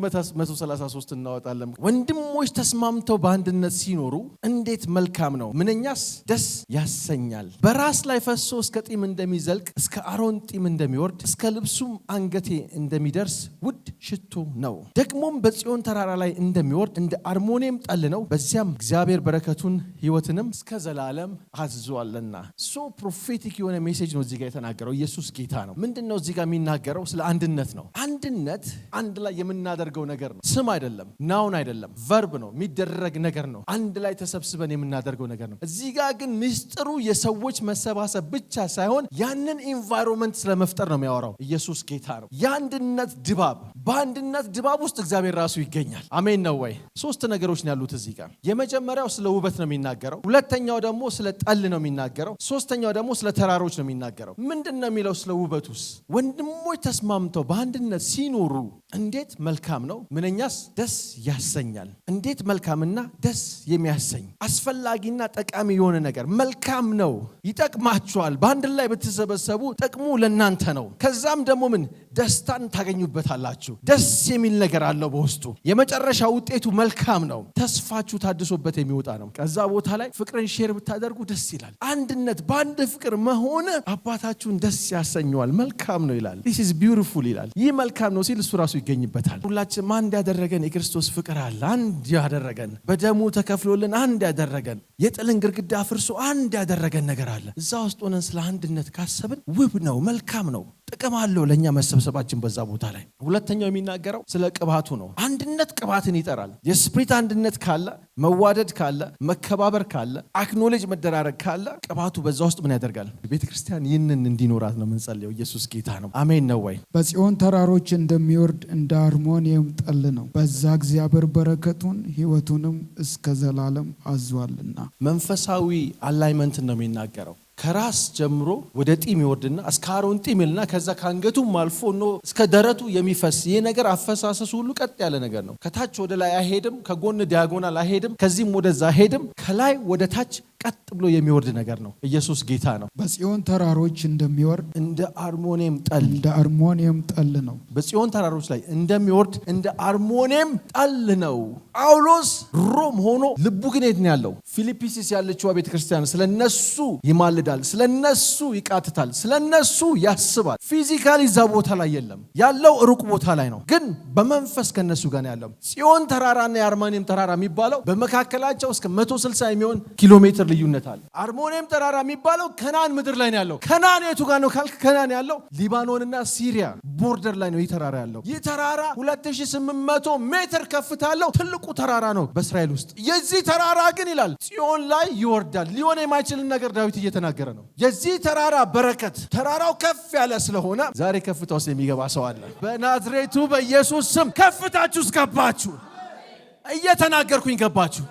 133 እናወጣለን። ወንድሞች ተስማምተው በአንድነት ሲኖሩ እንዴት መልካም ነው፣ ምንኛስ ደስ ያሰኛል። በራስ ላይ ፈሶ እስከ ጢም እንደሚዘልቅ እስከ አሮን ጢም እንደሚወርድ እስከ ልብሱም አንገቴ እንደሚደርስ ውድ ሽቱ ነው። ደግሞም በጽዮን ተራራ ላይ እንደሚወርድ እንደ አርሞኔም ጠል ነው። በዚያም እግዚአብሔር በረከቱን ሕይወትንም እስከ ዘላለም አዝዟልና። ፕሮፌቲክ የሆነ ሜሴጅ ነው እዚህ ጋር የተናገረው። ኢየሱስ ጌታ ነው። ምንድነው እዚህ ጋር የሚናገረው? ስለ አንድነት ነው። አንድነት አንድ ላይ የምናደርገው ነገር ነው። ስም አይደለም፣ ናውን አይደለም፣ ቨርብ ነው፣ የሚደረግ ነገር ነው። አንድ ላይ ተሰብስበን የምናደርገው ነገር ነው። እዚህ ጋር ግን ምስጢሩ የሰዎች መሰባሰብ ብቻ ሳይሆን ያንን ኢንቫይሮንመንት ስለመፍጠር ነው የሚያወራው። ኢየሱስ ጌታ ነው። የአንድነት ድባብ፣ በአንድነት ድባብ ውስጥ እግዚአብሔር ራሱ ይገኛል። አሜን ነው ወይ? ሶስት ነገሮች ነው ያሉት እዚህ ጋር። የመጀመሪያው ስለ ውበት ነው የሚናገረው። ሁለተኛው ደግሞ ስለ ጠል ነው የሚናገረው። ሶስተኛው ደግሞ ስለ ተራሮች ነው የሚናገረው። ምንድነው የሚለው? ስለ ውበቱስ ወንድሞች ተስማምተው በአንድነት ሲኖሩ እንዴት መልካም ነው፣ ምንኛስ ደስ ያሰኛል። እንዴት መልካምና ደስ የሚያሰኝ አስፈላጊና ጠቃሚ የሆነ ነገር መልካም ነው፣ ይጠቅማችኋል። በአንድ ላይ ብትሰበሰቡ ጥቅሙ ለእናንተ ነው። ከዛም ደግሞ ምን ደስታን ታገኙበታላችሁ። ደስ የሚል ነገር አለው በውስጡ። የመጨረሻ ውጤቱ መልካም ነው። ተስፋችሁ ታድሶበት የሚወጣ ነው። ከዛ ቦታ ላይ ፍቅርን ሼር ብታደርጉ ደስ ይላል። አንድነት በአንድ ፍቅር መሆን አባታችሁን ደስ ያሰኘዋል። መልካም ነው ይላል። this is beautiful ይላል። ይህ መልካም ነው ሲል እሱ ራሱ ይገኝበታል። ሁላችንም አንድ ያደረገን የክርስቶስ ፍቅር አለ። አንድ ያደረገን በደሙ ተከፍሎልን አንድ ያደረገን የጥልን ግርግዳ አፍርሶ አንድ ያደረገን ነገር አለ። እዛ ውስጥ ሆነን ስለ አንድነት ካሰብን ውብ ነው፣ መልካም ነው፣ ጥቅም አለው ለእኛ መሰብሰባችን በዛ ቦታ ላይ። ሁለተኛው የሚናገረው ስለ ቅባቱ ነው። አንድነት ቅባትን ይጠራል። የስፕሪት አንድነት ካለ፣ መዋደድ ካለ፣ መከባበር ካለ፣ አክኖሌጅ መደራረግ ካለ ቅባቱ በዛ ውስጥ ምን ያደርጋል? ቤተክርስቲያን ይህንን እንዲኖራት ነው የምንጸልየው። ኢየሱስ ጌታ ነው። አሜን ነው ወይ? በጽዮን ተራሮች እንደሚወርድ እንደ አርሞንኤም ጠል ነው። በዛ እግዚአብሔር በረከቱን ሕይወቱንም እስከ ዘላለም አዟልና። መንፈሳዊ አላይመንት ነው የሚናገረው። ከራስ ጀምሮ ወደ ጢም ይወርድና እስከ አሮን ጢም ይልና ከዛ ካንገቱም አልፎ ነው እስከ ደረቱ የሚፈስ። ይሄ ነገር አፈሳሰሱ ሁሉ ቀጥ ያለ ነገር ነው። ከታች ወደ ላይ አይሄድም፣ ከጎን ዲያጎናል አይሄድም፣ ከዚህም ወደዛ አይሄድም። ከላይ ወደ ታች ቀጥ ብሎ የሚወርድ ነገር ነው። ኢየሱስ ጌታ ነው። በጽዮን ተራሮች እንደሚወርድ እንደ አርሞኔም ጠል ነው። በጽዮን ተራሮች ላይ እንደሚወርድ እንደ አርሞኔም ጠል ነው። ጳውሎስ ሮም ሆኖ ልቡ ግን የት ነው ያለው? ፊልጵስዩስ ያለችው ቤተክርስቲያን ስለነሱ ይማልዳል፣ ስለነሱ ይቃትታል፣ ስለነሱ ያስባል። ፊዚካሊ እዛ ቦታ ላይ የለም፣ ያለው ሩቅ ቦታ ላይ ነው። ግን በመንፈስ ከነሱ ጋር ነው ያለው። ጽዮን ተራራና የአርሞኔም ተራራ የሚባለው በመካከላቸው እስከ 160 የሚሆን ኪሎ ሜትር ልዩነት አለ። አርሞኔም ተራራ የሚባለው ከናን ምድር ላይ ነው ያለው። ከናን የቱ ጋር ነው ካልክ፣ ከናን ያለው ሊባኖንና ሲሪያ ቦርደር ላይ ነው ይህ ተራራ ያለው። ይህ ተራራ 2800 ሜትር ከፍታ ያለው ትልቁ ተራራ ነው በእስራኤል ውስጥ። የዚህ ተራራ ግን ይላል ጽዮን ላይ ይወርዳል። ሊሆን የማይችልን ነገር ዳዊት እየተናገረ ነው። የዚህ ተራራ በረከት፣ ተራራው ከፍ ያለ ስለሆነ ዛሬ ከፍታ ውስጥ የሚገባ ሰው አለ። በናዝሬቱ በኢየሱስ ስም ከፍታችሁ ውስጥ ገባችሁ። እየተናገርኩኝ ገባችሁ።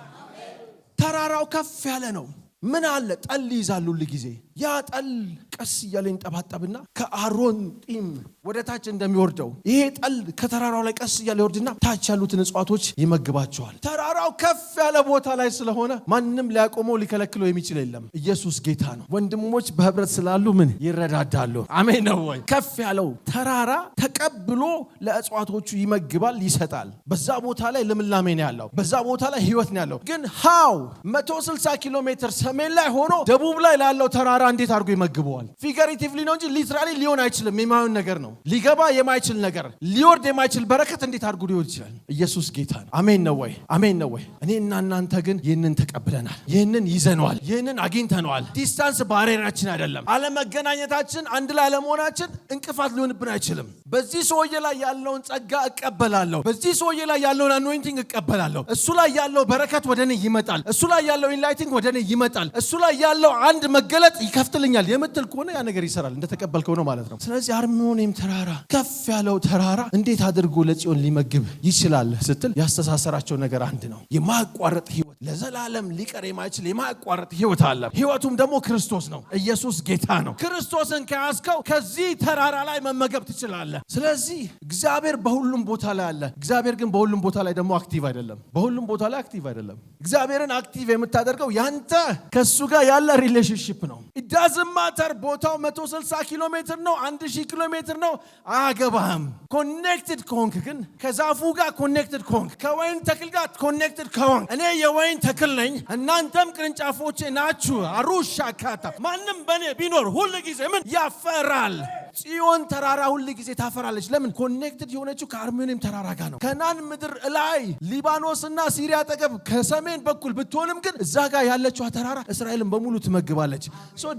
ተራራው ከፍ ያለ ነው። ምን አለ? ጠል ይዛሉ ሁሉ ጊዜ። ያ ጠል ቀስ እያለ ይንጠባጠብና ከአሮን ጢም ወደ ታች እንደሚወርደው ይሄ ጠል ከተራራው ላይ ቀስ እያለ ይወርድና ታች ያሉትን እጽዋቶች ይመግባቸዋል። ተራራው ከፍ ያለ ቦታ ላይ ስለሆነ ማንም ሊያቆመው ሊከለክለው የሚችል የለም። ኢየሱስ ጌታ ነው። ወንድሞች በህብረት ስላሉ ምን ይረዳዳሉ። አሜን ነው ወይ? ከፍ ያለው ተራራ ተቀብሎ ለእጽዋቶቹ ይመግባል፣ ይሰጣል። በዛ ቦታ ላይ ልምላሜ ነው ያለው። በዛ ቦታ ላይ ህይወት ነው ያለው። ግን ሃው 160 ኪሎ ሜትር ሰሜን ላይ ሆኖ ደቡብ ላይ ላለው ተራራ እንዴት አድርጎ ይመግበዋል? ፊገሪቲቭሊ ነው እንጂ ሊትራሊ ሊሆን አይችልም። የማይሆን ነገር ነው። ሊገባ የማይችል ነገር፣ ሊወርድ የማይችል በረከት እንዴት አድርጎ ሊሆን ይችላል? ኢየሱስ ጌታ ነው። አሜን ነው ወይ? አሜን ነው ወይ? እኔና እናንተ ግን ይህንን ተቀብለናል፣ ይህንን ይዘነዋል፣ ይህንን አግኝተነዋል። ዲስታንስ ባሪየራችን አይደለም። አለመገናኘታችን፣ አንድ ላይ አለመሆናችን እንቅፋት ሊሆንብን አይችልም። በዚህ ሰውዬ ላይ ያለውን ጸጋ እቀበላለሁ። በዚህ ሰውዬ ላይ ያለውን አኖይንቲንግ እቀበላለሁ። እሱ ላይ ያለው በረከት ወደ እኔ ይመጣል። እሱ ላይ ያለው ኢንላይቲንግ ወደ እኔ ይመጣል። እሱ ላይ ያለው አንድ መገለጥ ይከፍትልኛል የምትል ከሆነ ያ ነገር ይሰራል። እንደተቀበልከው ነው ማለት ነው። ስለዚህ አርሞኔም ተራራ ከፍ ያለው ተራራ እንዴት አድርጎ ለጽዮን ሊመግብ ይችላል ስትል ያስተሳሰራቸው ነገር አንድ ነው። የማያቋርጥ ህይወት፣ ለዘላለም ሊቀር የማይችል የማያቋርጥ ህይወት አለ። ህይወቱም ደግሞ ክርስቶስ ነው። ኢየሱስ ጌታ ነው። ክርስቶስን ከያዝከው ከዚህ ተራራ ላይ መመገብ ትችላለህ። ስለዚህ እግዚአብሔር በሁሉም ቦታ ላይ አለ። እግዚአብሔር ግን በሁሉም ቦታ ላይ ደግሞ አክቲቭ አይደለም። በሁሉም ቦታ ላይ አክቲቭ አይደለም። እግዚአብሔርን አክቲቭ የምታደርገው ያንተ ከሱ ጋር ያለ ሪሌሽንሺፕ ነው። doesn't matter ቦታው 160 ኪሎ ሜትር ነው 1000 ኪሎ ሜትር ነው አያገባህም። ኮኔክትድ ከሆንክ ግን ከዛፉ ጋር ኮኔክትድ ከሆንክ ከወይን ተክል ጋር ኮኔክትድ ከሆንክ እኔ የወይን ተክል ነኝ እናንተም ቅርንጫፎቼ ናችሁ አሩሻ ካታ ማንም በኔ ቢኖር ሁሉ ጊዜ ምን ያፈራል። ጽዮን ተራራ ሁሉ ጊዜ ታፈራለች። ለምን? ኮኔክትድ የሆነችው ከአርሜኒየም ተራራ ጋር ነው። ከናን ምድር ላይ ሊባኖስና ሲሪያ አጠገብ ከሰሜን በኩል ብትሆንም ግን እዛ ጋር ያለችው ተራራ እስራኤልን በሙሉ ትመግባለች።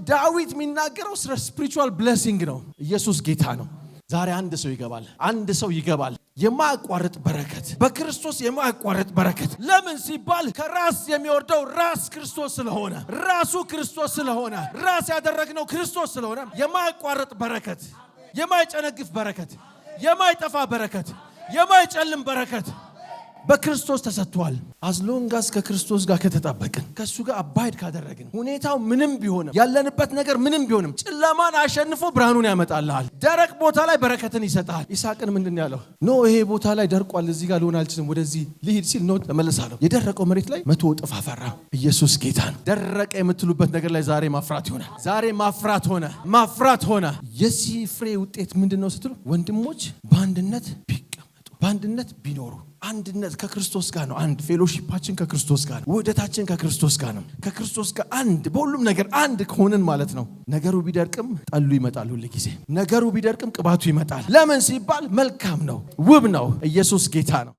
ዳዊት የሚናገረው ስለ ስፒሪቹዋል ብሌሲንግ ነው። ኢየሱስ ጌታ ነው። ዛሬ አንድ ሰው ይገባል የማያቋርጥ በረከት በክርስቶስ የማያቋርጥ በረከት። ለምን ሲባል ከራስ የሚወርደው ራስ ክርስቶስ ስለሆነ ራሱ ክርስቶስ ስለሆነ ራስ ያደረግነው ክርስቶስ ስለሆነ የማያቋርጥ በረከት፣ የማይጨነግፍ በረከት፣ የማይጠፋ በረከት፣ የማይጨልም በረከት በክርስቶስ ተሰጥቷል። አዝሎንጋስ ከክርስቶስ ጋር ከተጣበቅን ከሱ ጋር አባይድ ካደረግን ሁኔታው ምንም ቢሆንም ያለንበት ነገር ምንም ቢሆንም ጨለማን አሸንፎ ብርሃኑን ያመጣልሃል። ደረቅ ቦታ ላይ በረከትን ይሰጣል። ይስሐቅን ምንድን ያለው? ኖ ይሄ ቦታ ላይ ደርቋል፣ እዚህ ጋር ልሆን አልችልም፣ ወደዚህ ልሂድ ሲል ኖ ተመለሳለሁ። የደረቀው መሬት ላይ 100 እጥፍ አፈራ። ኢየሱስ ጌታ ነው። ደረቀ የምትሉበት ነገር ላይ ዛሬ ማፍራት ሆነ። ዛሬ ማፍራት ሆነ። የዚህ ፍሬ ውጤት ምንድነው ስትሉ ወንድሞች በአንድነት ቢቀመጡ በአንድነት ቢኖሩ አንድነት ከክርስቶስ ጋር ነው። አንድ ፌሎሺፓችን ከክርስቶስ ጋር ነው። ውህደታችን ከክርስቶስ ጋር ነው። ከክርስቶስ ጋር አንድ በሁሉም ነገር አንድ ከሆነን ማለት ነው። ነገሩ ቢደርቅም ጠሉ ይመጣል። ሁሉ ጊዜ ነገሩ ቢደርቅም ቅባቱ ይመጣል። ለምን ሲባል መልካም ነው፣ ውብ ነው። ኢየሱስ ጌታ ነው።